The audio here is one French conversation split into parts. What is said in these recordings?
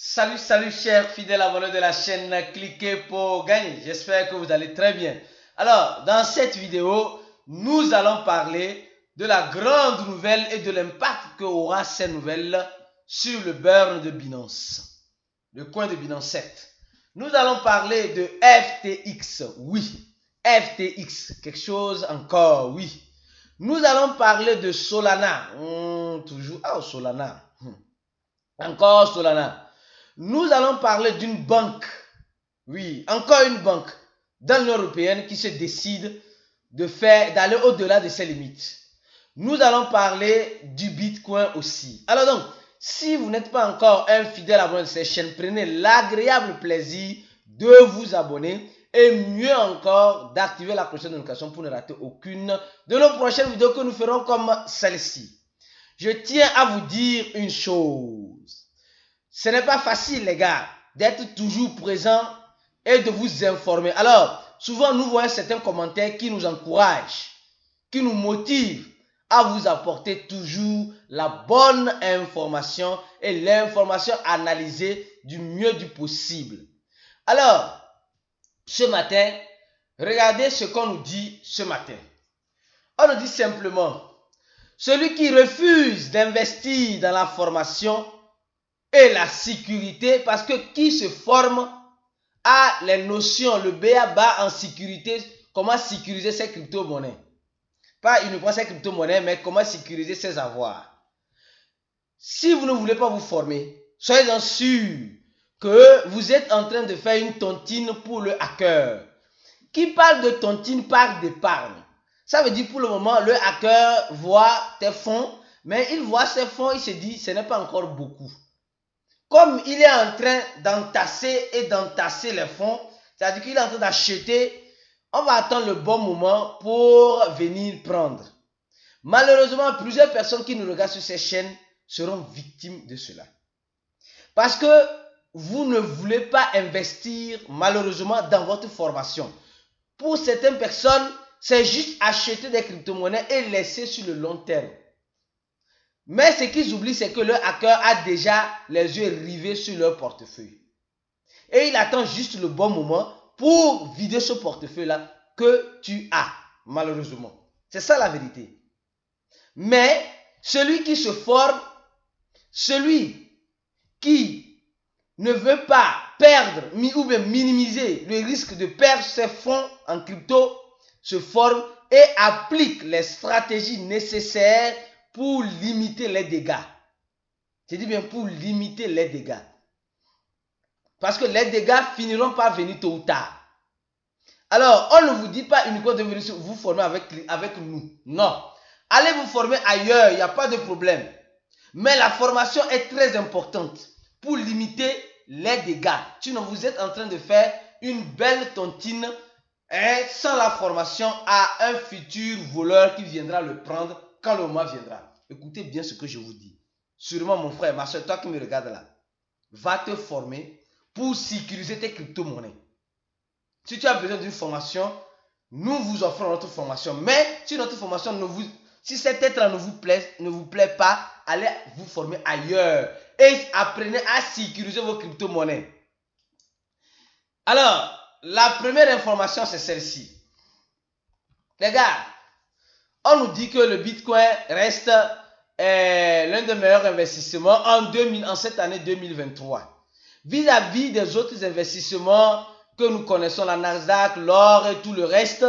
Salut chers fidèles abonnés de la chaîne Cliquez pour gagner. J'espère que vous allez très bien. Alors, dans cette vidéo, nous allons parler de la grande nouvelle et de l'impact qu'aura cette nouvelle sur le burn de Binance, le coin de Binance 7. Nous allons parler de FTX, oui. FTX, quelque chose encore, oui. Nous allons parler de Solana, toujours, Solana, encore Solana. Nous allons parler d'une banque, oui, encore une banque dans l'Union européenne qui se décide d'aller au-delà de ses limites. Nous allons parler du Bitcoin aussi. Alors donc, si vous n'êtes pas encore un fidèle abonné de cette chaîne, prenez l'agréable plaisir de vous abonner et mieux encore d'activer la cloche de notification pour ne rater aucune de nos prochaines vidéos que nous ferons comme celle-ci. Je tiens à vous dire une chose. Ce n'est pas facile, les gars, d'être toujours présent et de vous informer. Alors, souvent, nous voyons certains commentaires qui nous encouragent, qui nous motivent à vous apporter toujours la bonne information et l'information analysée du mieux du possible. Alors, ce matin, regardez ce qu'on nous dit ce matin. On nous dit simplement, celui qui refuse d'investir dans la formation et la sécurité, parce que qui se forme a les notions, le b.a.-ba en sécurité, comment sécuriser ses crypto-monnaies. Pas uniquement ses crypto-monnaies, mais comment sécuriser ses avoirs. Si vous ne voulez pas vous former, soyez-en sûrs que vous êtes en train de faire une tontine pour le hacker. Qui parle de tontine parle d'épargne. Ça veut dire pour le moment, le hacker voit tes fonds, mais il voit ses fonds, il se dit, ce n'est pas encore beaucoup. Comme il est en train d'entasser les fonds, c'est-à-dire qu'il est en train d'acheter, on va attendre le bon moment pour venir prendre. Malheureusement, plusieurs personnes qui nous regardent sur ces chaînes seront victimes de cela. Parce que vous ne voulez pas investir malheureusement dans votre formation. Pour certaines personnes, c'est juste acheter des crypto-monnaies et laisser sur le long terme. Mais ce qu'ils oublient, c'est que le hacker a déjà les yeux rivés sur leur portefeuille. Et il attend juste le bon moment pour vider ce portefeuille-là que tu as, malheureusement. C'est ça la vérité. Mais celui qui se forme, celui qui ne veut pas perdre ou bien minimiser le risque de perdre ses fonds en crypto, se forme et applique les stratégies nécessaires pour limiter les dégâts. Je dis bien pour limiter les dégâts. Parce que les dégâts finiront par venir tôt ou tard. Alors, on ne vous dit pas uniquement de venir vous former avec nous. Non. Allez vous former ailleurs, il n'y a pas de problème. Mais la formation est très importante pour limiter les dégâts. Sinon, vous êtes en train de faire une belle tontine sans la formation à un futur voleur qui viendra le prendre quand le moment viendra. Écoutez bien ce que je vous dis. Sûrement mon frère, ma soeur, toi qui me regardes là, va te former pour sécuriser tes crypto-monnaies. Si tu as besoin d'une formation, nous vous offrons notre formation. Mais si notre formation si cet être-là ne vous plaît pas, allez vous former ailleurs. Et apprenez à sécuriser vos crypto-monnaies. Alors, la première information, c'est celle-ci. Les gars, on nous dit que le Bitcoin reste l'un des meilleurs investissements en cette année 2023. Vis-à-vis des autres investissements que nous connaissons, la Nasdaq, l'or et tout le reste,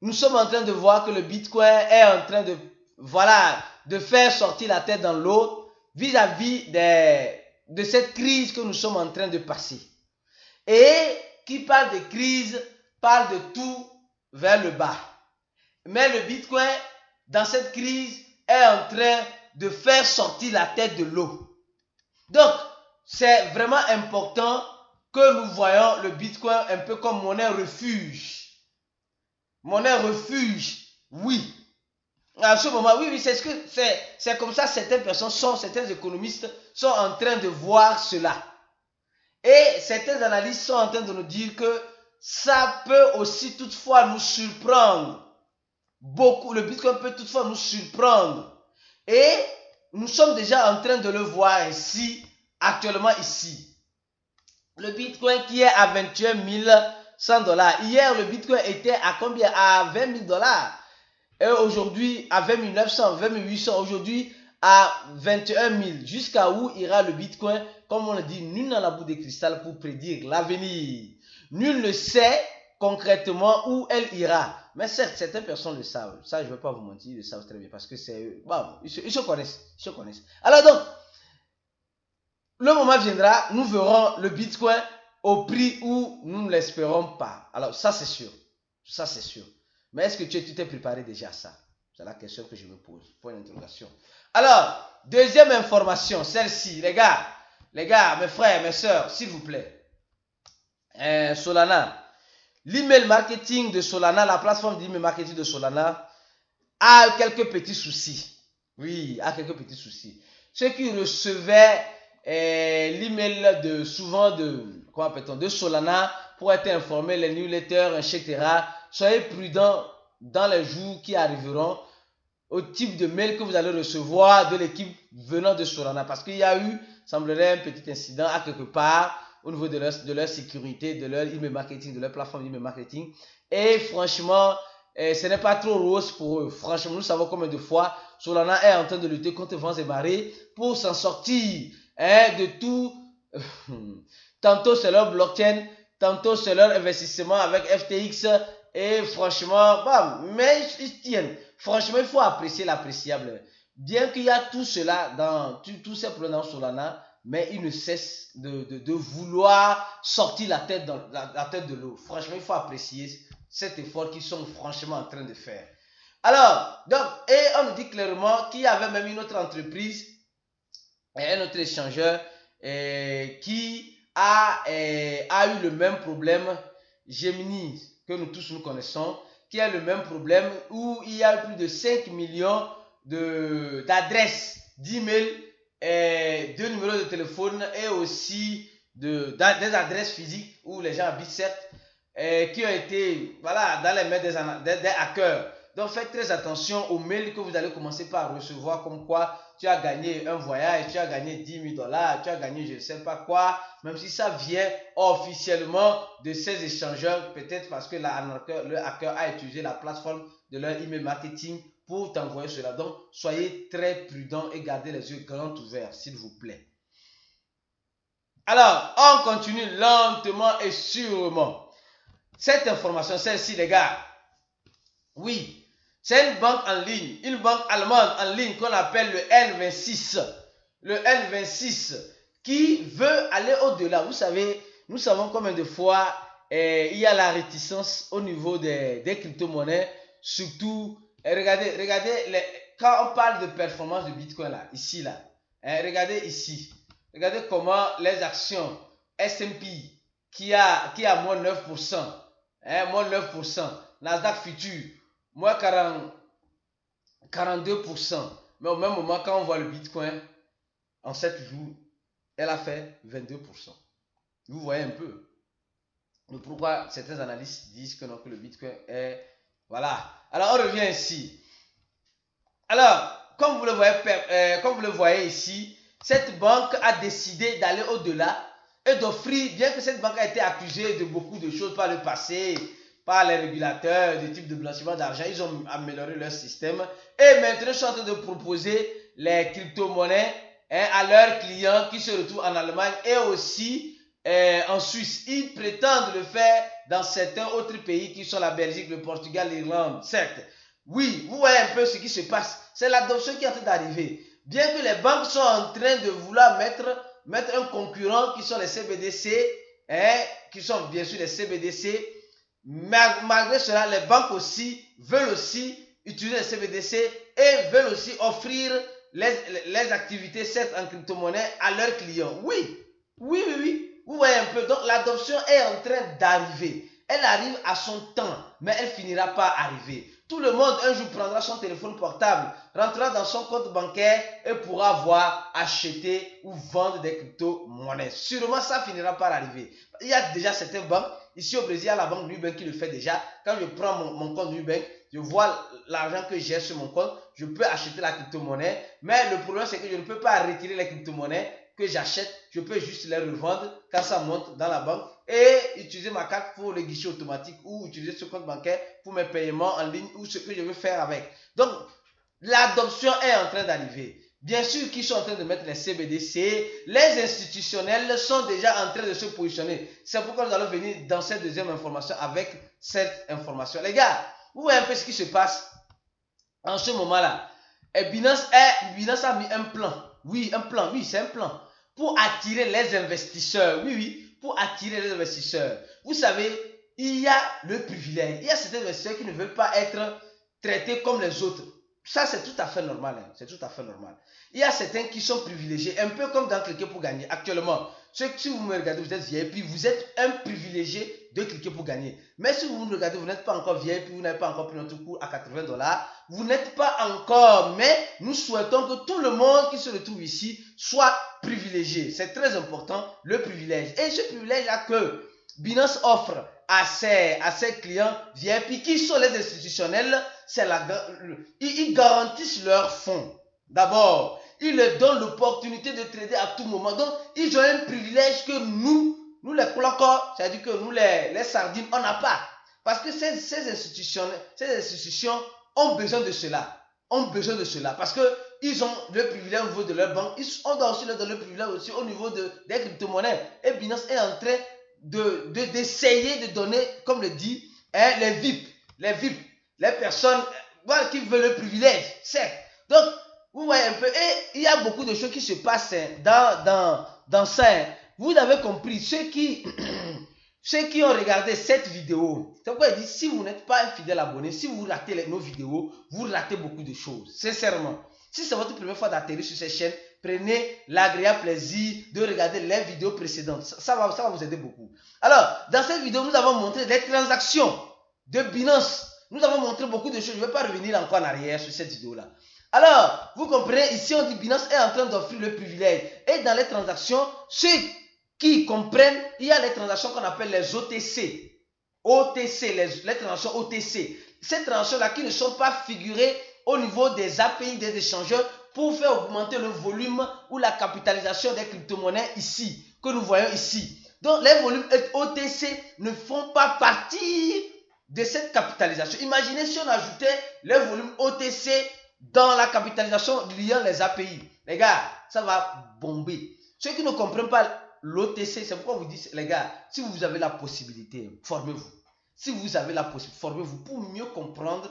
nous sommes en train de voir que le Bitcoin est en train de faire sortir la tête dans l'eau vis-à-vis de cette crise que nous sommes en train de passer. Et qui parle de crise, parle de tout vers le bas. Mais le Bitcoin, dans cette crise, est en train de faire sortir la tête de l'eau. Donc, c'est vraiment important que nous voyons le Bitcoin un peu comme monnaie refuge. Monnaie refuge, oui. À ce moment, oui, c'est comme ça certaines personnes certains économistes sont en train de voir cela. Et certaines analystes sont en train de nous dire que ça peut aussi toutefois nous surprendre. Beaucoup, le Bitcoin peut toutefois nous surprendre. Et nous sommes déjà en train de le voir ici actuellement ici. Le Bitcoin qui est à 21 100 $. Hier, le Bitcoin était à combien? À 20 000 $. Et aujourd'hui, à 20 900, 20 800. Aujourd'hui, à 21 000. Jusqu'à où ira le Bitcoin? Comme on le dit, nul n'a la boule de cristal pour prédire l'avenir. Nul ne sait concrètement où elle ira. Mais certes, certaines personnes le savent. Ça, je ne vais pas vous mentir, ils le savent très bien. Parce que c'est... Bon, ils se connaissent. Ils se connaissent. Alors donc, le moment viendra, nous verrons le Bitcoin au prix où nous ne l'espérons pas. Alors, ça c'est sûr. Ça c'est sûr. Mais est-ce que tu t'es préparé déjà à ça? C'est la question que je me pose. Point d'interrogation. Alors, deuxième information, celle-ci, les gars, mes frères, mes soeurs, s'il vous plaît. Solana. L'email marketing de Solana, la plateforme d'email marketing de Solana, a quelques petits soucis. Oui, a quelques petits soucis. Ceux qui recevaient l'email de de Solana pour être informés, les newsletters, etc. Soyez prudents dans les jours qui arriveront au type de mail que vous allez recevoir de l'équipe venant de Solana, parce qu'il y a eu, semblerait, un petit incident à quelque part au niveau de leur sécurité, de leur email marketing, de leur plateforme d'email marketing. Et franchement, ce n'est pas trop rose pour eux. Franchement, nous savons combien de fois Solana est en train de lutter contre vents et marées pour s'en sortir de tout. Tantôt c'est leur blockchain, tantôt c'est leur investissement avec FTX. Et franchement, bam, mais ils tiennent. Franchement, il faut apprécier l'appréciable. Bien qu'il y a tout cela dans tous ces problèmes dans Solana, mais ils ne cessent de vouloir sortir la tête de l'eau. Franchement, il faut apprécier cet effort qu'ils sont franchement en train de faire. Alors, donc, et on nous dit clairement qu'il y avait même une autre entreprise, un autre échangeur qui a eu le même problème, Gemini, que nous tous nous connaissons, qui a le même problème, où il y a plus de 5 millions d'adresses d'email, de numéros de téléphone et aussi des adresses physiques où les gens habitent, certes, qui ont été dans les mains des hackers. Donc faites très attention aux mails que vous allez commencer par recevoir, comme quoi tu as gagné un voyage, tu as gagné 10 000 $, tu as gagné je ne sais pas quoi, même si ça vient officiellement de ces échangeurs, peut-être parce que le hacker a utilisé la plateforme de leur email marketing pour t'envoyer cela. Donc soyez très prudents et gardez les yeux grands ouverts, s'il vous plaît. Alors, on continue lentement et sûrement. Cette information, celle-ci, les gars, oui, c'est une banque en ligne, une banque allemande en ligne qu'on appelle le N26. Le N26 qui veut aller au-delà. Vous savez, nous savons combien de fois il y a la réticence au niveau des crypto-monnaies. Surtout, regardez quand on parle de performance de Bitcoin là, ici là. Regardez ici. Regardez comment les actions S&P qui a moins 9%, moins 9%, Nasdaq Future, moins 42%. Mais au même moment, quand on voit le Bitcoin, en 7 jours, elle a fait 22%. Vous voyez un peu. Donc pourquoi certains analystes disent que non, que le Bitcoin est... Voilà. Alors on revient ici. Alors, comme vous le voyez ici, cette banque a décidé d'aller au-delà et d'offrir, bien que cette banque a été accusée de beaucoup de choses par le passé, par les régulateurs, des types de blanchiment d'argent, ils ont amélioré leur système et maintenant ils sont en train de proposer les crypto-monnaies à leurs clients qui se retrouvent en Allemagne et aussi en Suisse. Ils prétendent le faire dans certains autres pays qui sont la Belgique, le Portugal, l'Irlande, certes. Oui, vous voyez un peu ce qui se passe. C'est l'adoption qui est en train d'arriver. Bien que les banques sont en train de vouloir mettre un concurrent qui sont les CBDC, qui sont bien sûr les CBDC, malgré cela, les banques aussi veulent aussi utiliser les CBDC et veulent aussi offrir les activités certes en crypto-monnaie à leurs clients. Oui. Vous voyez un peu, donc l'adoption est en train d'arriver. Elle arrive à son temps, mais elle finira par arriver. Tout le monde un jour prendra son téléphone portable, rentrera dans son compte bancaire et pourra voir acheter ou vendre des crypto-monnaies. Sûrement ça finira par arriver. Il y a déjà certaines banques, ici au Brésil, il y a la banque Nubank qui le fait déjà. Quand je prends mon compte Nubank, je vois l'argent que j'ai sur mon compte, je peux acheter la crypto-monnaie. Mais le problème c'est que je ne peux pas retirer les crypto-monnaies que j'achète, je peux juste les revendre quand ça monte dans la banque et utiliser ma carte pour le guichet automatique ou utiliser ce compte bancaire pour mes paiements en ligne ou ce que je veux faire avec. Donc, l'adoption est en train d'arriver. Bien sûr qu'ils sont en train de mettre les CBDC, les institutionnels sont déjà en train de se positionner. C'est pourquoi nous allons venir dans cette deuxième information avec cette information. Les gars, vous voyez un peu ce qui se passe en ce moment-là. Binance a mis un plan. Oui, un plan. Oui, c'est un plan. Pour attirer les investisseurs. Oui, pour attirer les investisseurs. Vous savez, il y a le privilège. Il y a certains investisseurs qui ne veulent pas être traités comme les autres. Ça, c'est tout à fait normal. Hein. C'est tout à fait normal. Il y a certains qui sont privilégiés, un peu comme dans Cliquer pour gagner. Actuellement, si vous me regardez, vous êtes VIP, vous êtes un privilégié de Cliquer pour gagner. Mais si vous me regardez, vous n'êtes pas encore VIP, vous n'avez pas encore pris notre cours à 80 $, vous n'êtes pas encore. Mais nous souhaitons que tout le monde qui se retrouve ici soit privilégié. C'est très important, le privilège. Et ce privilège-là que Binance offre à ses clients VIP, qui sont les institutionnels, ils garantissent leurs fonds. D'abord, ils leur donnent l'opportunité de trader à tout moment. Donc, ils ont un privilège que nous les cloquants, c'est-à-dire que nous les sardines, on n'a pas. Parce que ces institutions ont besoin de cela. Parce qu'ils ont le privilège au niveau de leur banque. On doit aussi leur donner le privilège aussi au niveau des crypto-monnaies. Et Binance est en train d'essayer de donner, comme le dit, les VIP, les personnes qui veulent le privilège. Donc, vous voyez un peu, et il y a beaucoup de choses qui se passent dans ça. Vous avez compris, ceux qui ont regardé cette vidéo, c'est pourquoi il dit, si vous n'êtes pas un fidèle abonné, si vous ratez nos vidéos, vous ratez beaucoup de choses, sincèrement. Si c'est votre première fois d'atterrir sur cette chaîne, prenez l'agréable plaisir de regarder les vidéos précédentes. Ça va vous aider beaucoup. Alors, dans cette vidéo, nous avons montré les transactions de Binance. Nous avons montré beaucoup de choses. Je ne vais pas revenir encore en arrière sur cette vidéo-là. Alors, vous comprenez, ici on dit Binance est en train d'offrir le privilège. Et dans les transactions, ceux qui comprennent, il y a les transactions qu'on appelle les OTC. Les transactions OTC. Ces transactions-là qui ne sont pas figurées au niveau des API des échangeurs pour faire augmenter le volume ou la capitalisation des crypto-monnaies ici, que nous voyons ici. Donc, les volumes OTC ne font pas partie de cette capitalisation. Imaginez si on ajoutait les volumes OTC dans la capitalisation liant les API. Les gars, ça va bomber. Ceux qui ne comprennent pas l'OTC, c'est pourquoi vous dites, les gars, si vous avez la possibilité, formez-vous. Si vous avez la possibilité, formez-vous pour mieux comprendre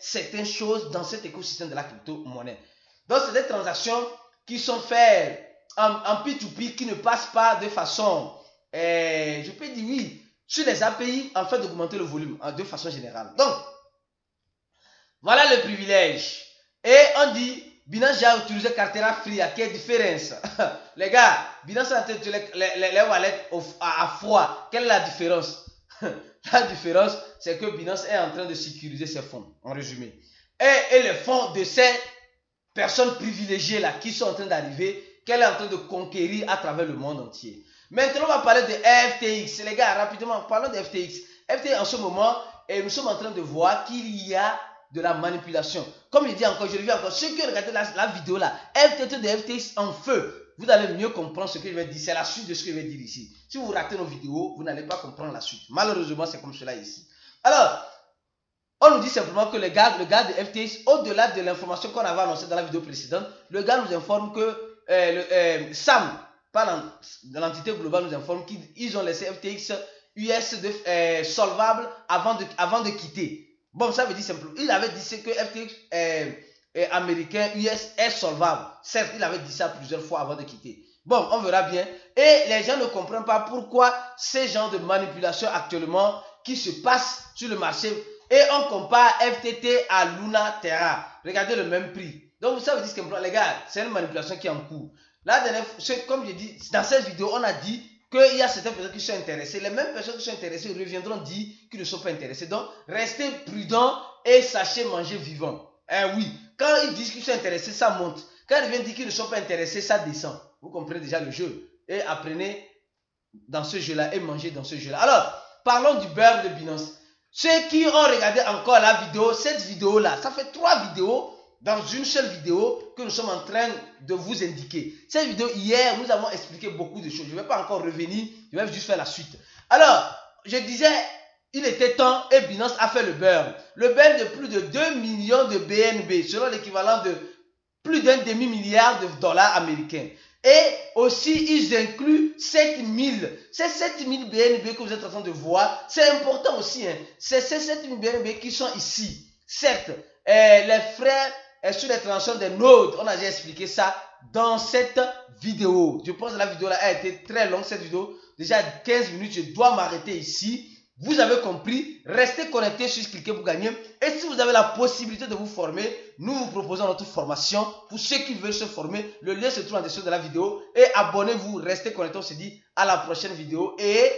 certaines choses dans cet écosystème de la crypto-monnaie. Donc, c'est des transactions qui sont faites en P2P, qui ne passent pas de façon, je peux dire oui, sur les API, en fait d'augmenter le volume de façon générale. Donc, voilà le privilège. Et on dit, Binance a utilisé Cartera Free. À quelle différence? Les gars, Binance a utilisé les wallets à froid. Quelle est la différence? La différence, c'est que Binance est en train de sécuriser ses fonds, en résumé. Et les fonds de ces personnes privilégiées là, qui sont en train d'arriver, qu'elle est en train de conquérir à travers le monde entier. Maintenant, on va parler de FTX. Les gars, rapidement, parlons de FTX. FTX, en ce moment, nous sommes en train de voir qu'il y a de la manipulation. Comme je dis encore, je le dis encore, ceux qui ont regardé la vidéo là, FTT de FTX en feu, vous allez mieux comprendre ce que je vais dire. C'est la suite de ce que je vais dire ici. Si vous ratez nos vidéos, vous n'allez pas comprendre la suite. Malheureusement, c'est comme cela ici. Alors, on nous dit simplement que le gars de FTX, au-delà de l'information qu'on avait annoncée dans la vidéo précédente, le gars nous informe que Sam, de l'entité globale, nous informe qu'ils ont laissé FTX US solvable avant de quitter. Bon, ça veut dire simplement, il avait dit que FTX américain US est solvable. Certes, il avait dit ça plusieurs fois avant de quitter. Bon, on verra bien. Et les gens ne comprennent pas pourquoi ces genres de manipulation actuellement qui se passent sur le marché. Et on compare FTT à Luna Terra. Regardez le même prix. Donc, ça veut dire simplement, les gars, c'est une manipulation qui est en cours. La dernière fois, comme je dis, dans cette vidéo, on a dit qu'il y a certaines personnes qui sont intéressées. Les mêmes personnes qui sont intéressées reviendront dire qu'ils ne sont pas intéressés. Donc, restez prudents et sachez manger vivant. Oui, quand ils disent qu'ils sont intéressés, ça monte. Quand ils viennent dire qu'ils ne sont pas intéressés, ça descend. Vous comprenez déjà le jeu. Et apprenez dans ce jeu-là et mangez dans ce jeu-là. Alors, parlons du beurre de Binance. Ceux qui ont regardé encore la vidéo, cette vidéo-là, ça fait 3 vidéos dans une seule vidéo que nous sommes en train de vous indiquer. Cette vidéo, hier, nous avons expliqué beaucoup de choses. Je ne vais pas encore revenir, je vais juste faire la suite. Alors, je disais, il était temps et Binance a fait le burn. Le burn de plus de 2 millions de BNB, selon l'équivalent de plus d'un demi-milliard de dollars américains. Et aussi, ils incluent 7000. Ces 7000 BNB que vous êtes en train de voir, c'est important aussi. Hein. C'est ces 7000 BNB qui sont ici. Certes, les frais sur les transactions des nodes, on a déjà expliqué ça dans cette vidéo. Je pense que la vidéo là a été très longue, cette vidéo. Déjà 15 minutes, je dois m'arrêter ici. Vous avez compris, restez connectés sur Cliquez pour gagner. Et si vous avez la possibilité de vous former, nous vous proposons notre formation. Pour ceux qui veulent se former, le lien se trouve en description de la vidéo. Et abonnez-vous, restez connectés. On se dit à la prochaine vidéo. Et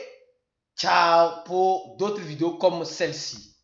ciao pour d'autres vidéos comme celle-ci.